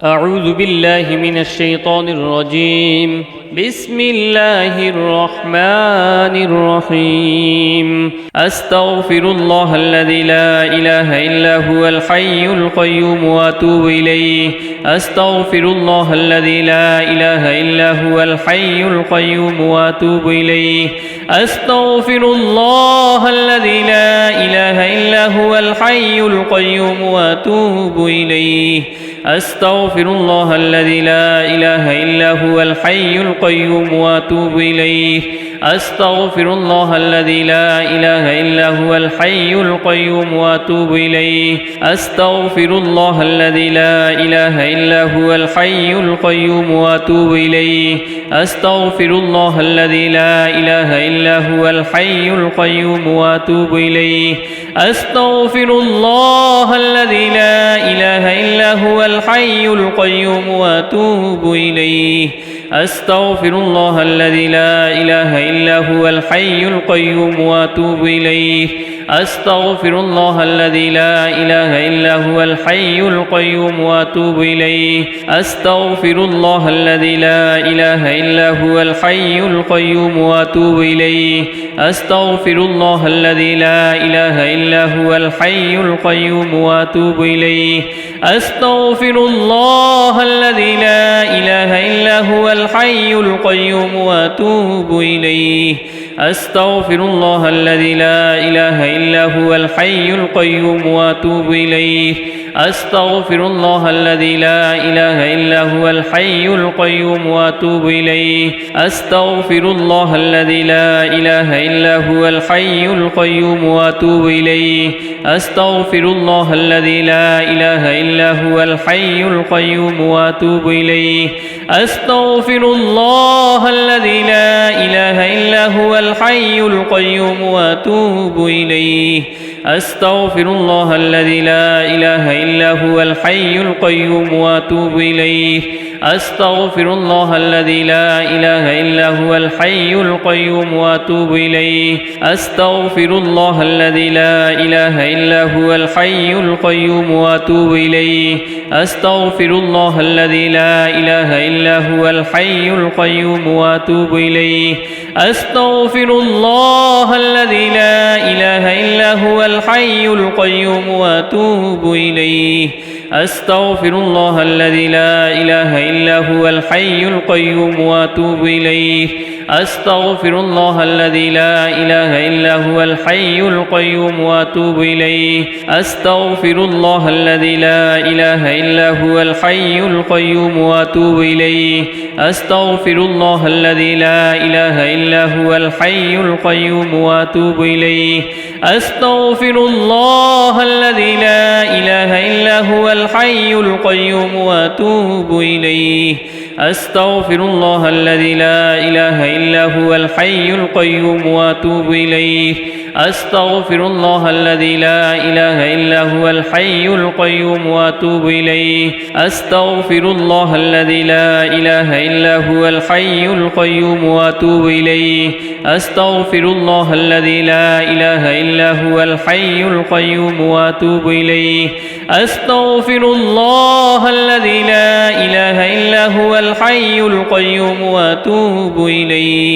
أعوذ بالله من الشيطان الرجيم. بسم الله الرحمن الرحيم. أستغفر الله الذي لا إله إلا هو الحي القيوم وأتوب إليه. أستغفر الله الذي لا إله إلا هو الحي القيوم وأتوب إليه. أستغفر الله الذي لا إله إلا هو الحي القيوم وأتوب إليه. أستغفر الله الذي لا إله إلا هو الحي القيوم وأتوب إليه. أستغفر الله الذي لا إله إلا هو الحي القيوم وأتوب إليه. أستغفر الله الذي لا إله إلا هو الحي القيوم وأتوب إليه. أستغفر الله الذي لا إله إلا هو الحي القيوم وأتوب إليه. أستغفر الله الذي لا إله إلا هو الحي القيوم وأتوب إليه. أستغفر الله الذي لا إله إلا هو الحي القيوم وأتوب إليه. أستغفر الله الذي لا إله إلا هو الحي القيوم وأتوب إليه. أستغفر الله الذي لا إله إلا هو الحي القيوم وأتوب إليه. أستغفر الله الذي لا إله إلا هو الحي القيوم وأتوب إليه. أستغفر الله الذي لا إله إلا هو الحي القيوم وأتوب إليه. أستغفر الله الذي لا إله إلا هو الحي القيوم وأتوب إليه. أستغفر الله الذي لا إله إلا هو الحي القيوم وأتوب إليه. أستغفر الله الذي لا إله إلا هو الحي القيوم وأتوب إليه. أستغفر الله الذي لا إله إلا هو الحي القيوم وأتوب إليه. أستغفر الله الذي لا إله إلا هو الحي القيوم وأتوب إليه. أستغفر الله الذي لا إله إلا هو الحي القيوم وأتوب إليه. أستغفر الله الذي لا إله إلا هو الحي القيوم وأتوب إليه. أستغفر الله الذي لا إله إلا هو الحي القيوم وأتوب إليه. أستغفر الله الذي لا إله إلا هو الحي القيوم وأتوب إليه. أستغفر الله الذي لا إله إلا هو الحي القيوم وأتوب إليه. أستغفر الله الذي لا إله إلا هو الحي القيوم وأتوب إليه. أستغفر الله الذي لا إله إلا هو الحي القيوم وأتوب إليه. أستغفر الله الذي لا إله إلا هو الحي القيوم وأتوب إليه. أستغفر الله الذي لا إله إلا هو الحي القيوم وأتوب إليه. أستغفر الله الذي لا إله إلا هو الحي القيوم وأتوب إليه. أستغفر الله الذي لا إله إلا هو الحي القيوم وأتوب إليه. أستغفر الله الذي لا إله إلا هو الحي القيوم وأتوب إليه. أستغفر الله الذي لا إله إلا هو الحي القيوم وأتوب إليه. أستغفر الله الذي لا إله إلا هو الحي القيوم وأتوب إليه. أستغفر الله الذي لا إله إلا هو الحي القيوم وأتوب إليه.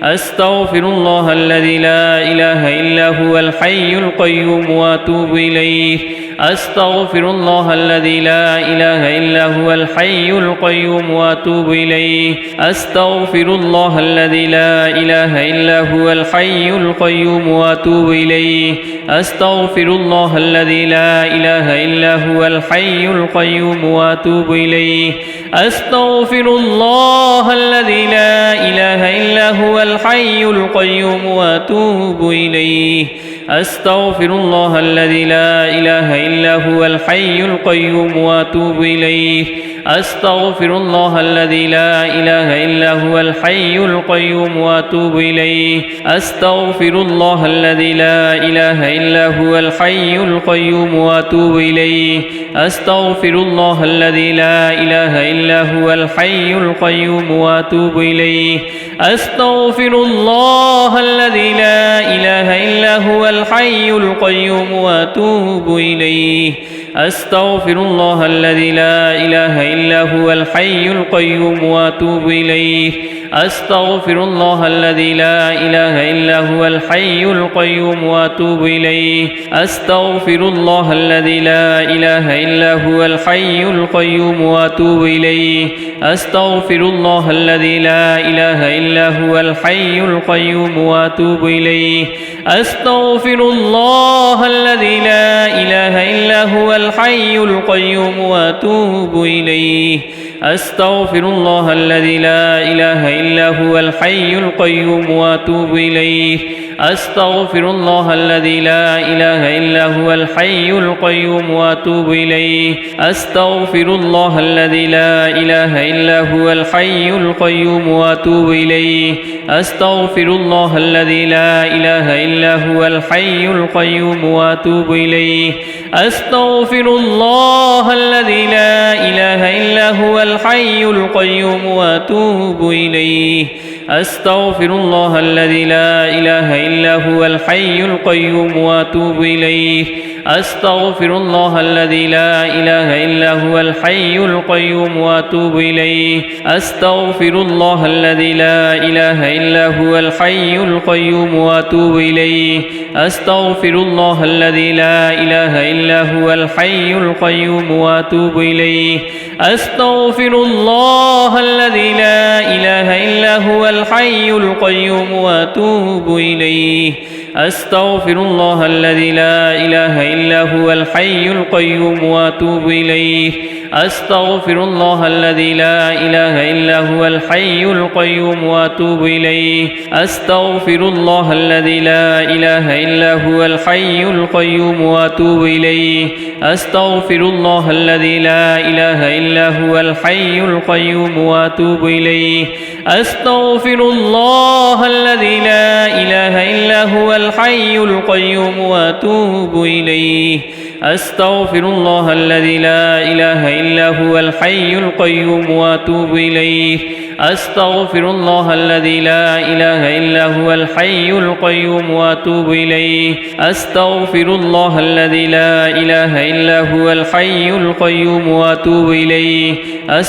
أستغفر الله الذي لا إله إلا هو الحي القيوم وأتوب إليه. أستغفر الله الذي لا إله إلا هو الحي القيوم وأتوب إليه. أستغفر الله الذي لا إله إلا هو الحي القيوم وأتوب إليه. أستغفر الله الذي لا إله إلا هو الحي القيوم وأتوب إليه. أستغفر الله الذي لا إله إلا هو الحي القيوم وأتوب إليه. أستغفر الله الذي لا إله إلا هو الحي القيوم وأتوب إليه. أستغفر الله الذي لا إله إلا هو الحي القيوم وأتوب إليه. أستغفر الله الذي لا إله إلا هو الحي القيوم وأتوب إليه. أستغفر الله الذي لا إله إلا هو الحي القيوم وأتوب إليه. أستغفر الله الذي لا إله إلا هو الحي القيوم وأتوب إليه. أستغفر الله الذي لا إله إلا هو الحي القيوم وأتوب إليه أستغفر الله الذي لا إله إلا هو الحي القيوم وأتوب إليه أستغفر الله الذي لا إله إلا هو الحي القيوم وأتوب إليه أستغفر الله الذي لا إله إلا هو الحي القيوم وأتوب إليه أستغفر الله الذي لا إله إلا هو الحي القيوم وأتوب إليه أستغفر الله الذي لا إله إلا هو الحي القيوم وأتوب إليه أستغفر الله الذي لا إله إلا هو الحي القيوم وأتوب إليه أستغفر الله الذي لا إله إلا هو الحي القيوم وأتوب إليه أستغفر الله الذي لا إله إلا هو الحي القيوم وأتوب إليه أستغفر الله الذي لا إله إلا هو الحي القيوم وأتوب إليه أستغفر الله الذي لا إله إلا هو الحي القيوم وأتوب إليه أستغفر الله الذي لا إله إلا هو الحي القيوم وأتوب إليه أستغفر الله الذي لا إله إلا هو الحي القيوم وأتوب إليه أستغفر الله الذي لا إله إلا هو الحي القيوم وأتوب إليه أستغفر الله الذي لا إله إلا هو الحي القيوم وأتوب إليه أستغفر الله الذي لا إله إلا هو الحي القيوم وأتوب إليه أستغفر الله الذي لا إله إلا هو الحي القيوم وأتوب إليه أستغفر الله الذي لا إله إلا هو الحي القيوم وأتوب إليه أستغفر الله الذي لا إله إلا هو الحي القيوم وأتوب إليه أستغفر الله الذي لا إله إلا هو الحي القيوم وأتوب إليه أستغفر الله الذي لا إله إلا هو الحي القيوم وأتوب إليه أستغفر الله الذي لا إله إلا هو الحي القيوم وأتوب إليه أستغفر الله الذي لا إله إلا هو الحي القيوم وأتوب إليه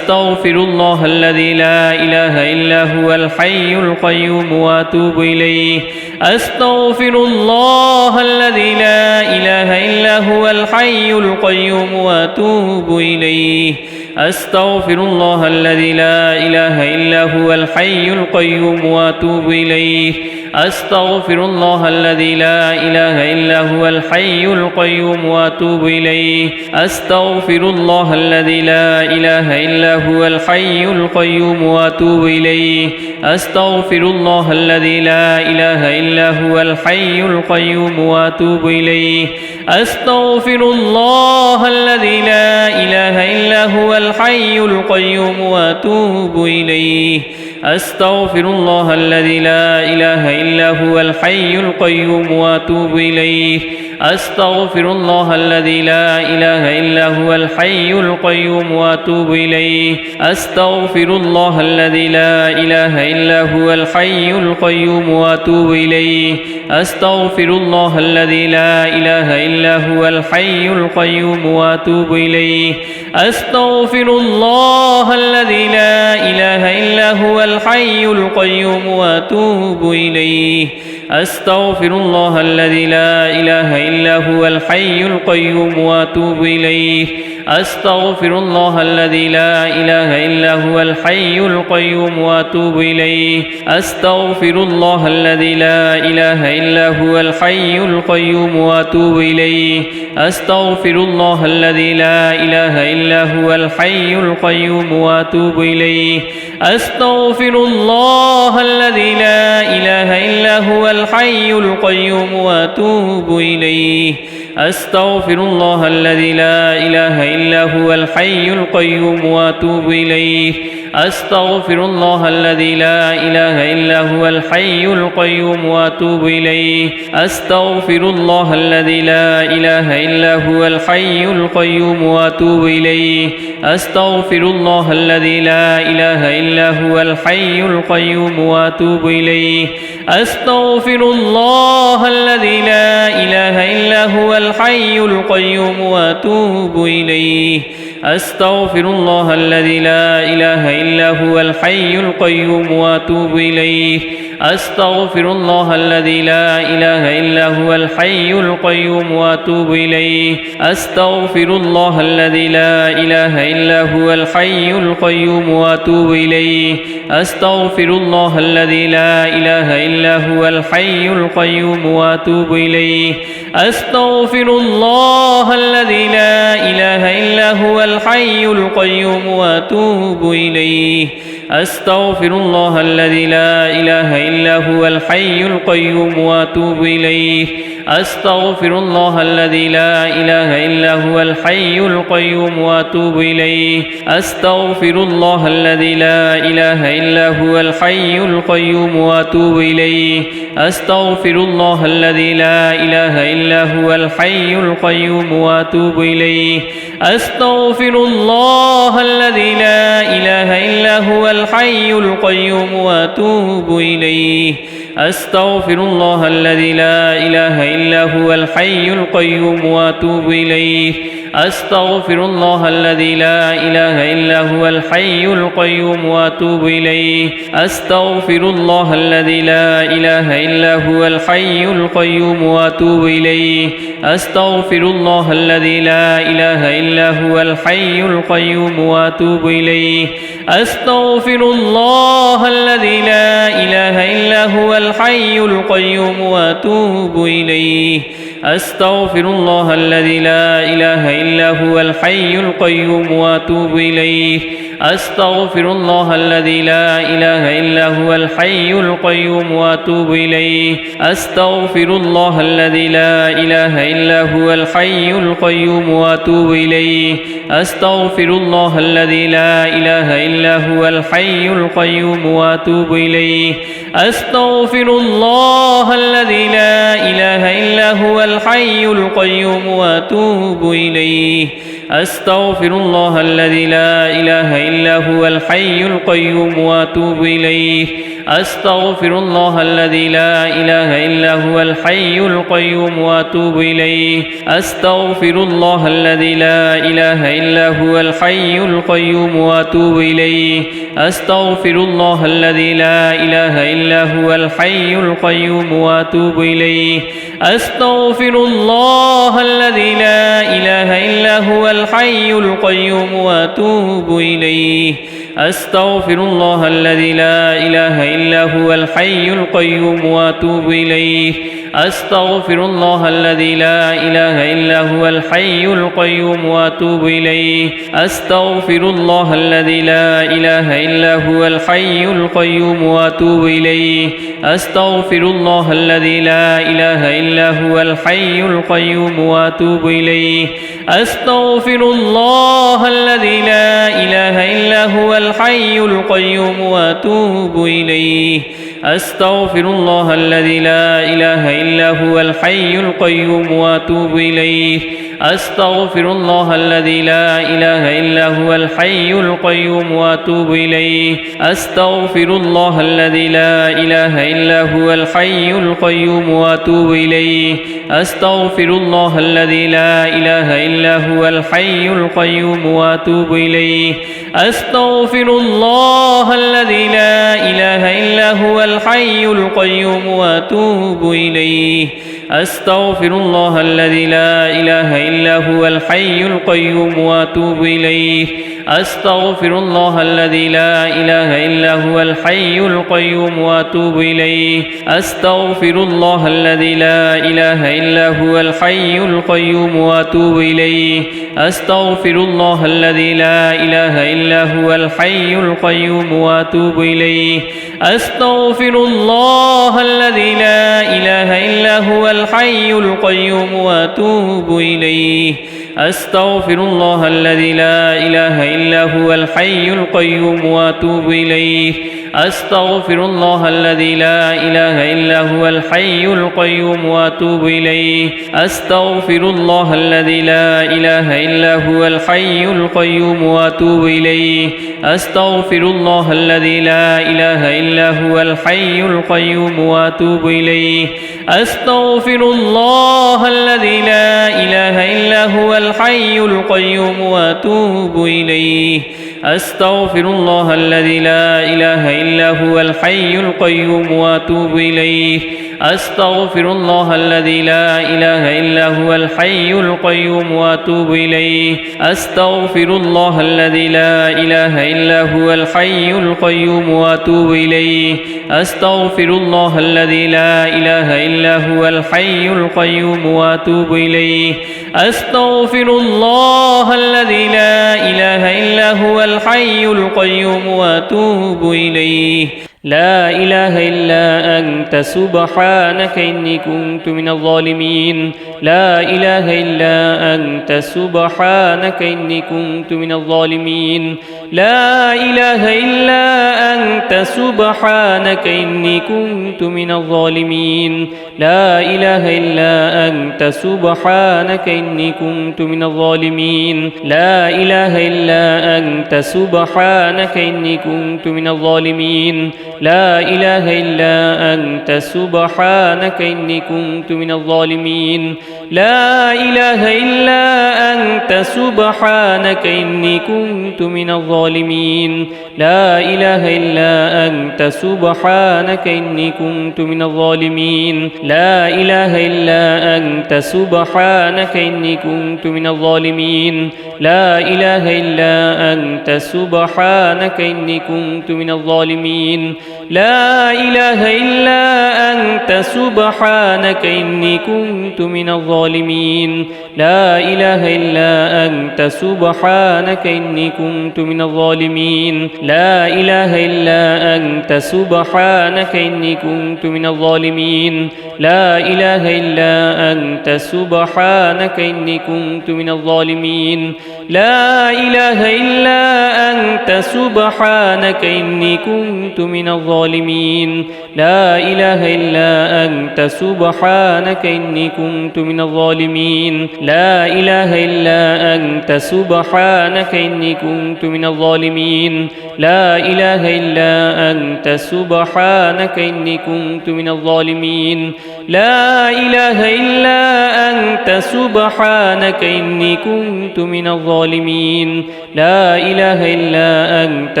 أستغفر الله الذي لا إله إلا هو الحي القيوم وأتوب إليه أستغفر الله الذي لا إله إلا هو الحي القيوم وأتوب إليه أستغفر الله الذي لا إله إلا هو الحي القيوم وأتوب إليه أستغفر الله الذي لا إله إلا هو الحي القيوم وأتوب إليه أستغفر الله الذي لا إله إلا هو الحي القيوم وأتوب إليه أستغفر الله الذي لا إله إلا هو الحي القيوم وأتوب إليه أستغفر الله الذي لا إله إلا هو الحي القيوم وأتوب إليه أستغفر الله الذي لا إله إلا هو الحي القيوم وأتوب إليه أستغفر الله الذي لا إله إلا هو الحي القيوم وأتوب إليه أستغفر الله الذي لا إله إلا هو الحي القيوم وأتوب إليه أستغفر الله الذي لا إله إلا هو الحي القيوم وأتوب إليه أستغفر الله الذي لا إله إلا هو الحي القيوم وأتوب إليه أستغفر الله الذي لا إله إلا هو الحي القيوم وأتوب إليه أستغفر الله الذي لا إله إلا هو الحي القيوم وأتوب إليه أستغفر الله الذي لا إله إلا هو الحي القيوم وأتوب إليه أستغفر الله الذي لا إله إلا هو الحي القيوم وأتوب إليه أستغفر الله الذي لا إله إلا هو الحي القيوم وأتوب إليه أستغفر الله الذي لا إله إلا هو الحي القيوم وأتوب إليه أستغفر الله الذي لا إله إلا هو الحي القيوم وأتوب إليه أستغفر الله الذي لا إله إلا هو الحي القيوم وأتوب إليه أستغفر الله الذي لا إله إلا هو الحي القيوم وأتوب إليه أستغفر الله الذي لا إله إلا هو الحي القيوم وأتوب إليه أستغفر الله الذي لا إله إلا هو الحي القيوم وأتوب إليه أستغفر الله الذي لا إله إلا هو الحي القيوم وأتوب إليه أستغفر الله الذي لا إله إلا هو الحي القيوم وأتوب إليه أستغفر الله الذي لا إله إلا هو الحي القيوم وأتوب إليه أستغفر الله الذي لا إله إلا هو الحي القيوم وأتوب إليه أستغفر الله الذي لا إله إلا هو الحي القيوم وأتوب إليه أستغفر الله الذي لا إله إلا هو الحي القيوم وأتوب إليه أستغفر الله الذي لا إله إلا هو الحي القيوم وأتوب إليه أستغفر الله الذي لا إله إلا هو الحي القيوم وأتوب إليه أستغفر الله الذي لا إله إلا هو الحي القيوم وأتوب إليه أستغفر الله الذي لا إله إلا هو الحي القيوم وأتوب إليه أستغفر الله الذي لا إله إلا هو الحي القيوم وأتوب إليه أستغفر الله الذي لا إله إلا هو الحي القيوم وأتوب إليه أستغفر الله الذي لا إله إلا هو الحي القيوم وأتوب إليه أستغفر الله الذي لا إله إلا هو الحي القيوم وأتوب إليه أستغفر الله الذي لا إله إلا هو الحي القيوم وأتوب إليه أستغفر الله الذي لا إله إلا هو الحي القيوم وأتوب إليه أستغفر الله الذي لا إله إلا هو الحي القيوم وأتوب إليه أستغفر الله الذي لا إله إلا هو الحي القيوم وأتوب إليه أستغفر الله الذي لا إله إلا هو الحي القيوم وأتوب إليه أستغفر الله الذي لا إله إلا هو الحي القيوم وأتوب إليه أستغفر الله الذي لا إله إلا هو الحي القيوم وأتوب إليه أستغفر الله الذي لا إله إلا هو الحي القيوم وأتوب إليه أستغفر الله الذي لا إله إلا هو الحي القيوم وأتوب إليه أستغفر الله الذي لا إله إلا هو الحي القيوم وأتوب إليه أستغفر الله الذي لا إله إلا هو الحي القيوم وأتوب إليه أستغفر الله الذي لا إله إلا هو الحي القيوم وأتوب إليه أستغفر الله الذي لا إله إلا هو الحي القيوم وأتوب إليه أستغفر الله الذي لا إله إلا هو الحي القيوم وأتوب إليه أستغفر الله الذي لا إله إلا هو الحي القيوم وأتوب إليه أستغفر الله الذي لا إله إلا هو الحي القيوم وأتوب إليه أستغفر الله الذي لا إله إلا هو الحي القيوم وأتوب إليه أستغفر الله الذي لا إله إلا هو الحي القيوم وأتوب إليه أستغفر الله الذي لا إله إلا هو الحي القيوم وأتوب إليه أستغفر الله الذي لا إله إلا هو الحي القيوم وأتوب إليه أستغفر الله الذي لا إله إلا هو الحي القيوم وأتوب إليه أستغفر الله الذي لا إله إلا هو الحي القيوم وأتوب إليه أستغفر الله الذي لا إله إلا هو الحي القيوم وأتوب إليه أستغفر الله الذي لا إله إلا هو الحي القيوم وأتوب إليه أستغفر الله الذي لا إله إلا هو الحي القيوم وأتوب إليه أستغفر الله الذي لا إله إلا هو الحي القيوم وأتوب إليه أستغفر الله الذي لا إله إلا هو الحي القيوم وأتوب إليه أستغفر الله الذي لا إله إلا هو الحي القيوم وأتوب إليه أستغفر الله الذي لا إله إلا هو الحي القيوم وأتوب إليه أستغفر أستغفر الله الذي لا إله إلا هو الحي القيوم وأتوب إليه أستغفر الله الذي لا إله إلا هو الحي القيوم وأتوب إليه أستغفر الله الذي لا إله إلا هو الحي القيوم وأتوب إليه أستغفر الله الذي لا إله إلا هو الحي القيوم وأتوب إليه أستغفر الله الذي لا إله إلا هو الحي القيوم وأتوب إليه أستغفر الله الذي لا إله إلا هو الحي القيوم وأتوب إليه لا إله إلا أنت سبحانك إني كنت من الظالمين لا إله إلا أنت سبحانك إني كنت من الظالمين لا إله إلا أنت سبحانك إني كنت من الظالمين لا إله إلا أنت سبحانك إني كنت من الظالمين لا إله إلا أنت سبحانك إني كنت من الظالمين لا إله إلا أنت سبحانك إني كنت من الظالمين لا إله إلا أنت سبحانك إني كنت من الظالمين لا إله إلا أنت سبحانك إني كنت من الظالمين لا إله إلا أنت سبحانك إني كنت من الظالمين لا إله إلا أنت سبحانك إني كنت من الظالمين لا إله إلا أنت سبحانك إني كنت من الظالمين لا إله إلا أنت سبحانك إني كنت من الظالمين لا إله إلا أنت سبحانك إني كنت من الظالمين لا إله إلا أنت سبحانك إني كنت من الظالمين لا إله إلا أنت سبحانك إني كنت من الظالمين لا إله إلا أنت سبحانك إني كنت من الظالمين لا إله إلا أنت سبحانك إني كنت من الظالمين لا إله إلا أنت سبحانك إني كنت من الظالمين لا إله إلا أنت سبحانك إني كنت من الظالمين لا إله إلا أنت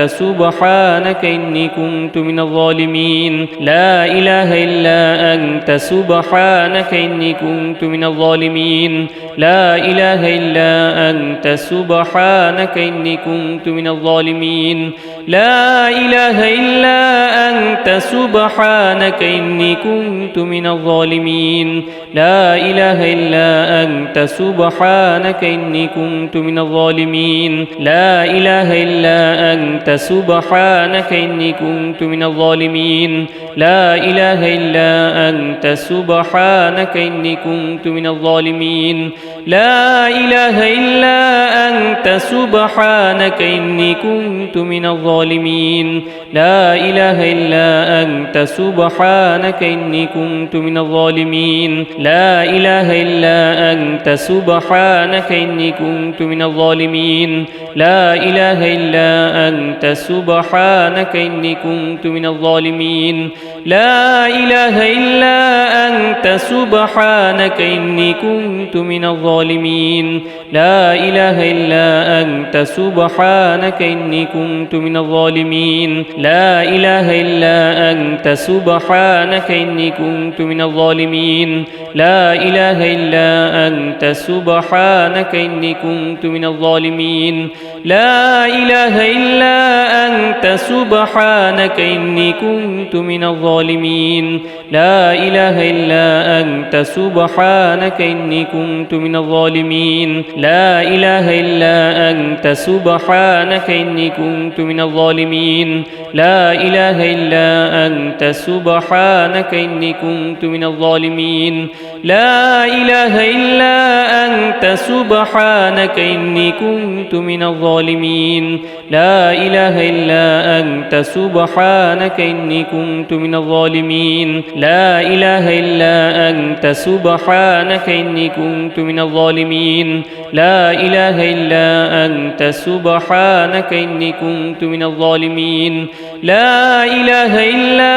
سبحانك إني كنت من الظالمين لا إله إلا أنت سبحانك إني كنت من الظالمين لا إله إلا أنت سبحانك إني كنت من الظالمين لا إله إلا أنت سبحانك إني كنت من الظالمين لا إله إلا أنت سبحانك إني كنت من الظالمين لا إله إلا أنت سبحانك إني كنت من الظالمين لا إله إلا أنت سبحانك إني كنت من الظالمين لا إله إلا أنت سبحانك إني كنت من الظالمين لا إله إلا أنت سبحانك إني كنت من الظالمين لا إله إلا أنت سبحانك إني كنت من الظالمين لا إله إلا أنت سبحانك إني كنت من الظالمين لا إله إلا أنت سبحانك إني كنت من الظالمين لا إله إلا أنت سبحانك إني كنت من الظالمين لا إله إلا أنت سبحانك إني كنت من الظالمين لا إله إلا أنت سبحانك إني كنت من الظالمين لا إله إلا أنت سبحانك إني كنت من الظالمين لا إله إلا أنت سبحانك إني كنت من الظالمين لا إله إلا أنت سبحانك إني كنت من الظالمين لا إله إلا أنت سبحانك إني كنت من الظالمين لا إله إلا أنت سبحانك إني كنت من الظالمين لا إله إلا أنت سبحانك إني كنت من الظالمين لا إله إلا أنت سبحانك إني كنت من الظالمين لا إله إلا أنت سبحانك إني كنت من الظالمين لا إله إلا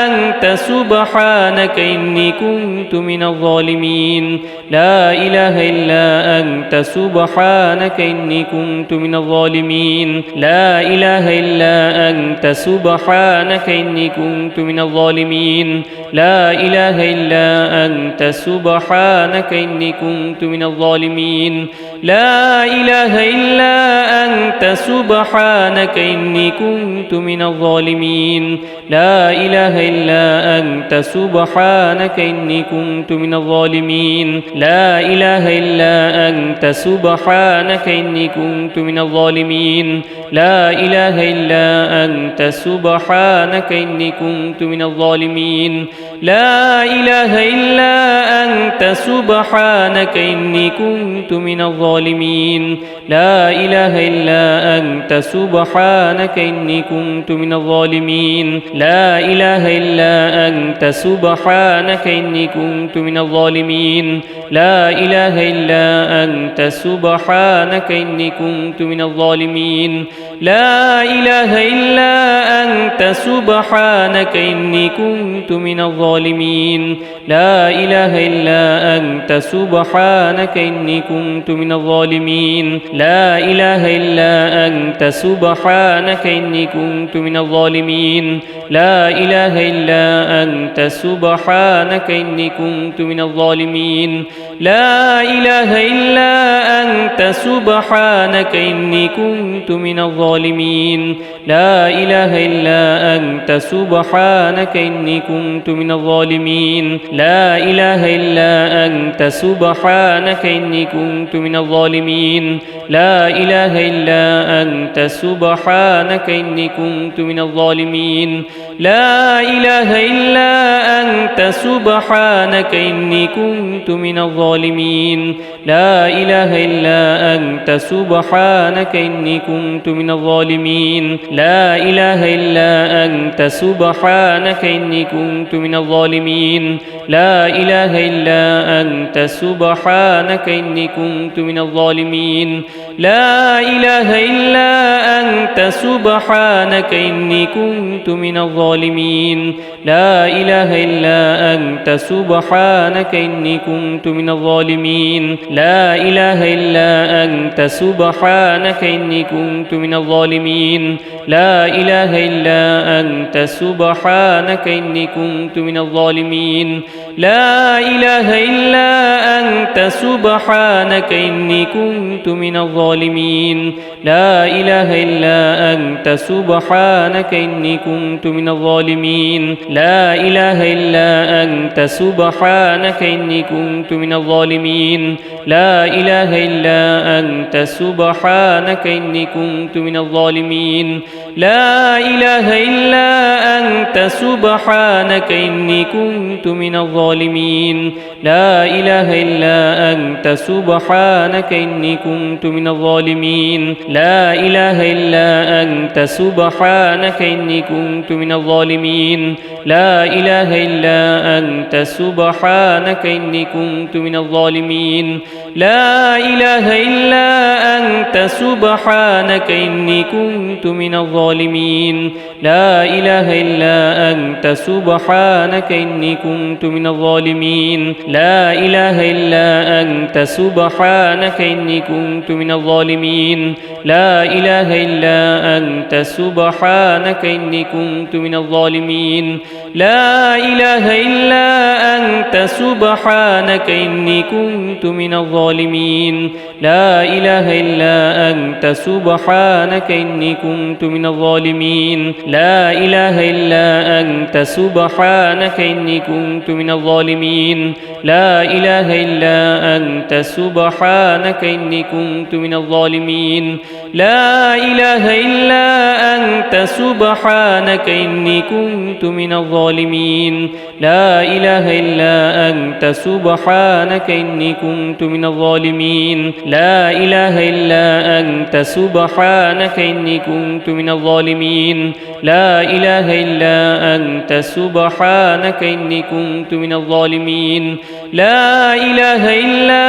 أنت سبحانك إني كنت من الظالمين لا إله إلا أنت سبحانك إني كنت من الظالمين لا إله إلا أنت سبحانك إني كنت من الظالمين لا إله إلا أنت سبحانك إني كنت من الظالمين لا إله إلا أنت سبحانك إني كنت من الظالمين لا إله إلا أنت سبحانك إني كنت من الظالمين لا إله إلا أنت سبحانك إني كنت من الظالمين لا إله إلا أنت سبحانك إني كنت من الظالمين لا إله إلا أنت سبحانك إني كنت من الظالمين لا إله إلا أنت سبحانك إني كنت من الظالمين لا إله إلا أنت سبحانك إني كنت من الظالمين لا إله إلا أنت سبحانك إني كنت من الظالمين لا إله إلا أنت سبحانك إني كنت من الظالمين لا إله إلا أنت سبحانك إني كنت من الظالمين لا إله إلا أنت سبحانك إني كنت من الظالمين لا إله إلا أنت سبحانك إني كنت من الظالمين لا إله إلا أنت سبحانك إني كنت من الظالمين لا إله إلا أنت سبحانك إني كنت من الظالمين لا إله إلا أنت سبحانك إني كنت من الظالمين لا إله إلا أنت سبحانك إني كنت من الظالمين لا إله إلا أنت سبحانك إني كنت من الظالمين لا إله إلا أنت سبحانك إني كنت من الظالمين لا إله إلا أنت سبحانك إني كنت من الظالمين لا إله إلا أنت سبحانك إني كنت من الظالمين لا إله إلا أنت سبحانك إني كنت من الظالمين لا إله إلا أنت سبحانك إني كنت من الظالمين لا إله إلا أنت سبحانك إني كنت من الظالمين لا إله إلا أنت سبحانك إني كنت من الظالمين لا إله إلا أنت سبحانك إني كنت من الظالمين لا إله إلا أنت سبحانك إني كنت من الظالمين لا إله إلا أنت سبحانك إني كنت من الظالمين لا إله إلا أنت سبحانك إني كنت من الظالمين لا إله إلا أنت سبحانك إني كنت من الظالمين لا إله إلا أنت سبحانك إني كنت من الظالمين لا إله إلا أنت سبحانك إني كنت من الظالمين لا إله إلا أنت سبحانك إني كنت من الظالمين لا إله إلا أنت سبحانك إني كنت من الظالمين لا إله إلا أنت سبحانك إني كنت من الظالمين لا إله إلا أنت سبحانك إني كنت من الظالمين لا إله إلا أنت سبحانك إني كنت من الظالمين لا إله إلا أنت سبحانك إني كنت من الظالمين لا إله إلا أنت سبحانك إني كنت من الظالمين لا إله إلا أنت سبحانك إني كنت من الظالمين لا إله إلا أنت سبحانك إني كنت من الظالمين لا إله إلا أنت سبحانك إني كنت من الظالمين لا إله إلا أنت سبحانك إني كنت من الظالمين لا إله إلا أنت سبحانك إني كنت من الظالمين لا إله إلا أنت سبحانك إني كنت من الظالمين لا إله إلا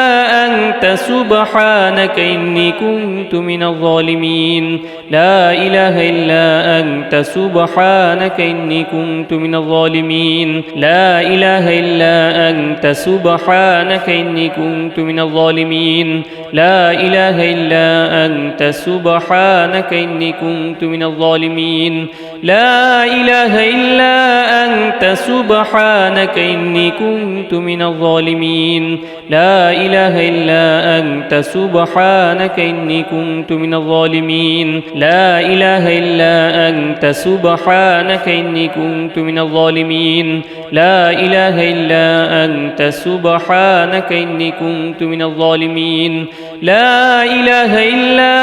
أنت سبحانك إني كنت من الظالمين لا إله إلا أنت سبحانك إني كنت من الظالمين لا إله إلا أنت سبحانك إني كنت من الظالمين لا إله إلا أنت سبحانك إني كنت من الظالمين لا إله إلا أنت سبحانك إني كنت من الظالمين لا إله إلا أنت سبحانك إني كنت من الظالمين لا إله إلا أنت سبحانك إني كنت من الظالمين لا إله إلا أنت سبحانك إني كنت من الظالمين لا إله إلا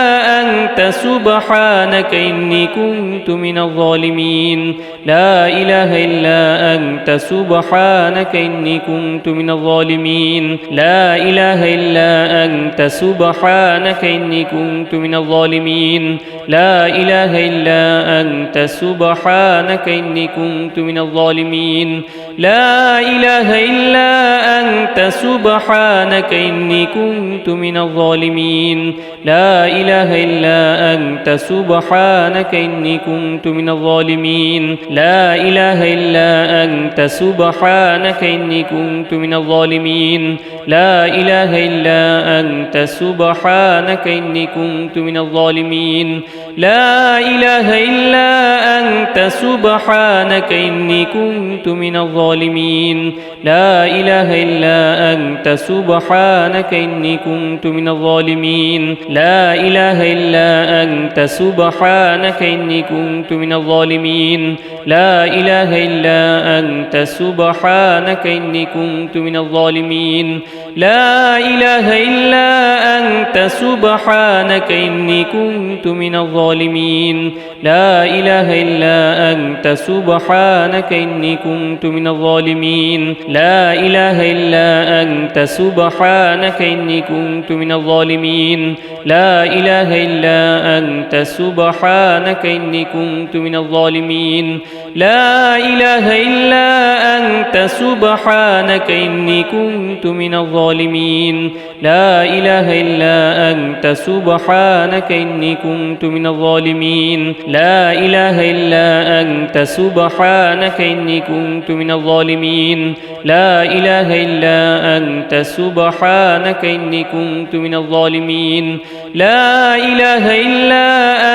أنت سبحانك إني كنت من الظالمين لا إله إلا أنت سبحانك إني كنت من الظالمين لا إله إلا أنت سبحانك إني كنت من الظالمين لا إله إلا أنت سبحانك إني كنت من الظالمين لا إله إلا أنت سبحانك إني كنت من الظالمين لا إله إلا أنت سبحانك إني كنت من الظالمين لا إله إلا أنت سبحانك إني كنت من الظالمين لا إله إلا أنت سبحانك إني كنت من الظالمين لا إله إلا أنت سبحانك إني كنت من الظالمين لا إله إلا أنت سبحانك إني كنت من الظالمين لا إله إلا أنت سبحانك إني كنت من الظالمين لا إله إلا أنت سبحانك إني كنت من الظالمين لا إله إلا أنت سبحانك إني كنت من الظالمين لا إله إلا أنت سبحانك إني كنت من الظالمين لا إله إلا أنت سبحانك إني كنت من الظالمين لا إله إلا أنت سبحانك إني كنت من الظالمين لا إله إلا أنت سبحانك إني كنت من الظالمين لا إله إلا أنت سبحانك إني كنت من الظالمين لا إله إلا أنت سبحانك إني كنت من الظالمين لا إله إلا أنت سبحانك إني كنت من الظالمين لا إله إلا أنت سبحانك إني كنت من الظالمين لا إله إلا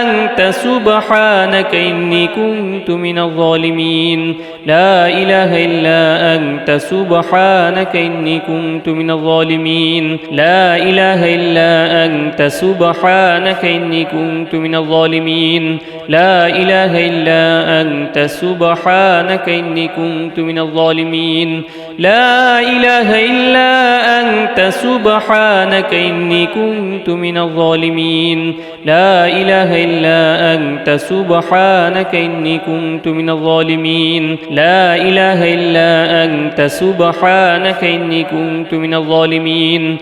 أنت سبحانك إني كنت من الظالمين لا إله إلا أنت سبحانك إني كنت من الظالمين لا إله إلا أنت سبحانك إني كنت من الظالمين لا إله إلا أنت سبحانك إني كنت من الظالمين لا إله إلا أنت سبحانك إني كنت من الظالمين لا إله إلا أنت سبحانك إني كنت من الظالمين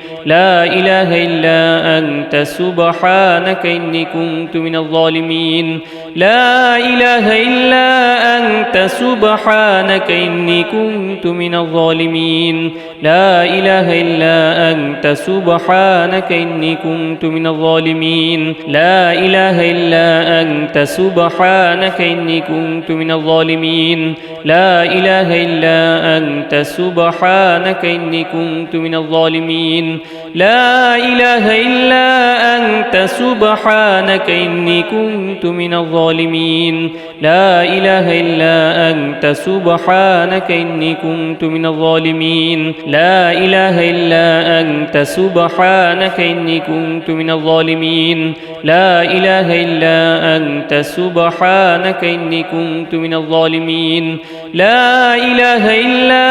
لا إله إلا أنت سبحانك إني كنت من الظالمين لا إله إلا أنت سبحانك إني كنت من الظالمين لا إله إلا أنت سبحانك إني كنت من الظالمين لا إله إلا أنت سبحانك إني كنت من الظالمين لا إله إلا أنت سبحانك إني كنت من الظالمين لا إله إلا أنت سبحانك إني كنت من الظالمين لا إله إلا أنت سبحانك إني كنت من الظالمين لا إله إلا أنت سبحانك إني كنت من الظالمين لا إله إلا أنت سبحانك إني كنت من الظالمين لا إله إلا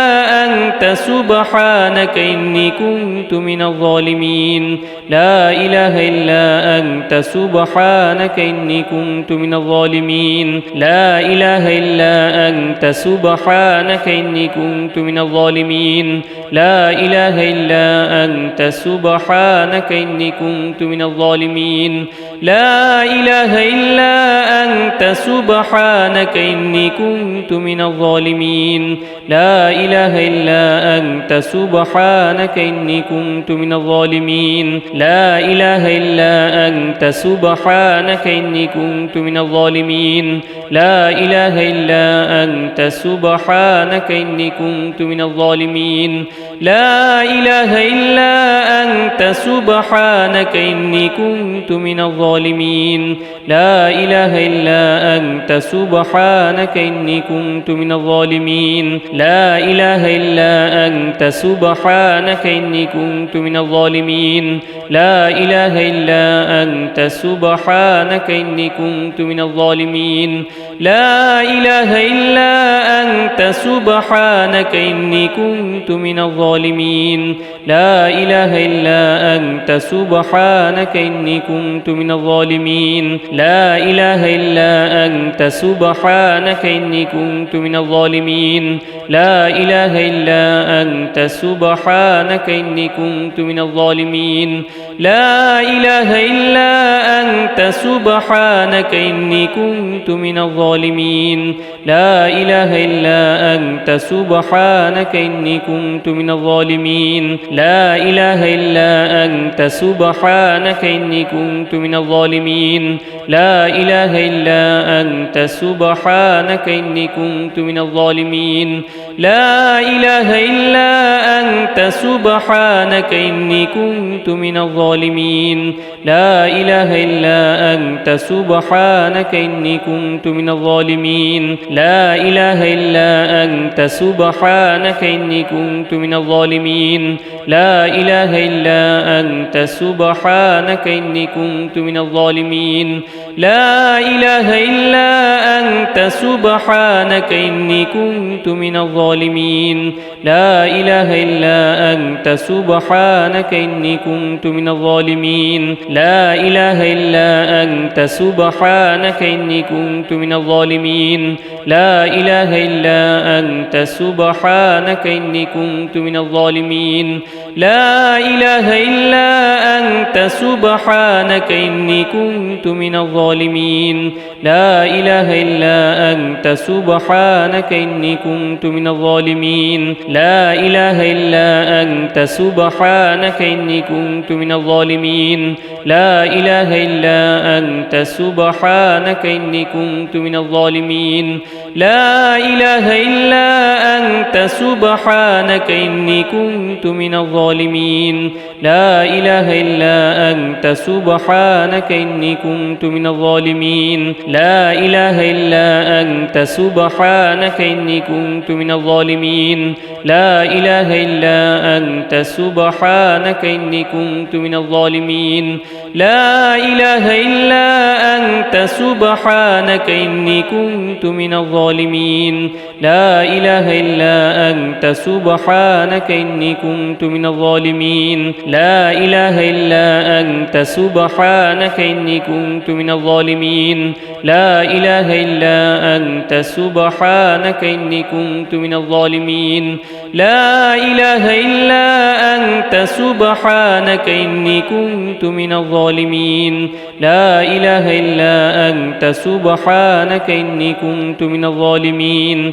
أنت سبحانك إني كنت من الظالمين لا إله إلا أنت سبحانك إني كنت من الظالمين لا إله إلا أنت سبحانك إني كنت من الظالمين لا إله إلا أنت سبحانك إني كنت من الظالمين لا إله إلا أنت سبحانك إني كنت من الظالمين لا إله إلا أنت سبحانك إني كنت من الظالمين لا إله إلا أنت سبحانك إني كنت من الظالمين لا إله إلا أنت سبحانك إني كنت من الظالمين لا إله إلا أنت سبحانك إني كنت من الظالمين لا إله إلا أنت سبحانك إني كنت من الظالمين لا إله إلا أنت سبحانك إني كنت من الظالمين لا إله إلا أنت سبحانك إني كنت من الظالمين لا إله إلا أنت سبحانك إني كنت من الظالمين لا إله إلا أنت سبحانك إني كنت من الظالمين لا إله إلا أنت سبحانك إني كنت من الظالمين لا إله إلا أنت سبحانك إني كنت من الظالمين لا إله إلا أنت سبحانك إني كنت من الظالمين لا إله إلا أنت سبحانك إني كنت من الظالمين لا إله إلا أنت سبحانك إني كنت من الظالمين لا إله إلا أنت سبحانك إني كنت من الظالمين لا إله إلا أنت سبحانك إني كنت من الظالمين لا إله إلا أنت سبحانك إني كنت من الظالمين لا إله إلا أنت سبحانك إني كنت من الظالمين لا إله إلا أنت سبحانك إني كنت من الظالمين لا إله إلا أنت سبحانك إني كنت من الظالمين لا إله إلا أنت سبحانك إني كنت من الظالمين لا إله إلا أنت سبحانك إني كنت من الظالمين لا إله إلا أنت سبحانك إني كنت من الظالمين لا إله إلا أنت سبحانك إني كنت من الظالمين لا إله إلا أنت سبحانك إني كنت من الظالمين لا إله إلا أنت سبحانك إني كنت من الظالمين لا إله إلا أنت سبحانك إني كنت من الظالمين لا إله إلا أنت سبحانك إني كنت من الظالمين لا إله إلا أنت سبحانك إني كنت من الظالمين لا إله إلا أنت سبحانك إني كنت من الظالمين لا إله إلا أنت سبحانك إني كنت من الظالمين لا إله إلا أنت سبحانك إني كنت من الظالمين لا إله إلا أنت سبحانك إني كنت من الظالمين لا إله إلا أنت سبحانك إني كنت من الظالمين لا إله إلا أنت سبحانك إني كنت من الظالمين لا إله إلا أنت سبحانك إني كنت من الظالمين لا إله إلا أنت سبحانك إني كنت من الظالمين